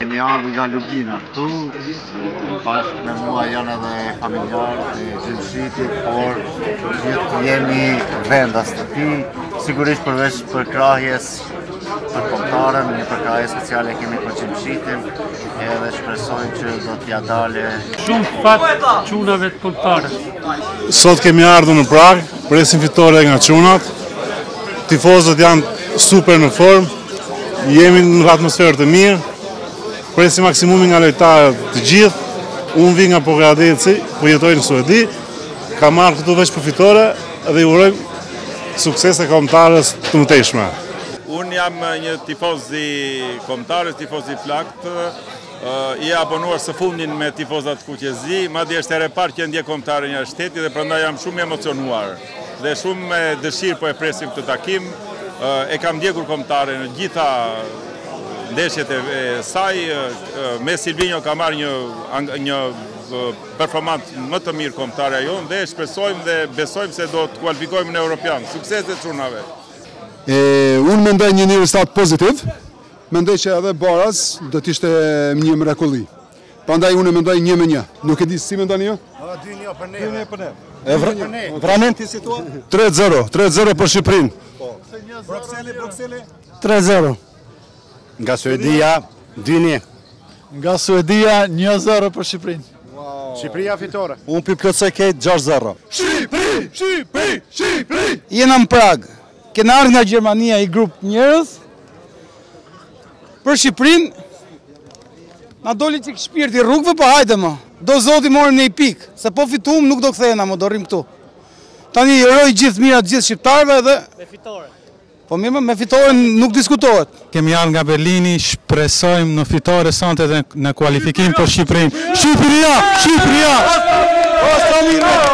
Kemi ardhur nga Lugina këtu, bashkë me mua janë edhe familjarë e Gjimshitit, por gjithë jemi vendas të ti, sigurisht përveç përkrahjes për kombëtarën, një përkrahje speciale kemi për Gjimshitin, edhe shpresojmë që do t'ja dale shumë fat çunave të kombëtarës. Sot kemi ardhur në Prag, presim fitore nga çunat. Tifozët janë super në formë, jemi në atmosferë të mirë. Presim maksimumin nga lojtarët të gjithë. Unë vi nga Pogradeci, po jetoj në Suedi. Kam marrë këtu veç për fitore dhe i urojmë suksese kombëtarës të mëtejshme. Unë jam një tifoz i kombëtarës, tifoz i flakt. I abonuar së fundin me tifozat Kuqezi, madje është ere parë që ndje kombëtare një shteti dhe prandaj jam shumë emocionuar. Dhe shumë me dëshirë po e presim këtë takim. E kam ndjekur kombëtare në gjitha ndeshjet e saj, me Silvinjo ka marrë një performancë më të mirë kombëtare jonë dhe shpresojmë dhe besojmë se do të kualifikojmë në Europian. Sukses të çunave. Unë mendoj një nivell pozitiv, mendoj që edhe Baras do të ishte një mrekulli. Prandaj unë mendoj 1-1. Nuk e di si mendoni ju? 2-1 për ne. 2-1 për ne. Vranin ti si thua? 3-0, 3-0 për Shqipërinë. Bruxelli. 3-0. Nga Suedia, 2-1. Nga Suedia, 1-0 për Shqipërinë. Shqipëria fitore. Unë pi plotësoj këtë 6-0. Shqipëri! Jena në Prag. Kena ardhur nga Gjermania i grup njerëz. Për Shqipërinë, na doli çik shpirti rrugëve, po hajde më. Do Zoti morëm në i pikë, se po fituam nuk do kthehena më, do rrim këtu. Tani uroj gjithë mirat gjithë shqiptarëve dhe me fitore. Po mirë, me fitore nuk diskutohet. Kemi ardhur nga Berlini, shpresojmë në fitore sonte dhe në kualifikim për Shqipërinë. Shqipëria! O, sa mirë!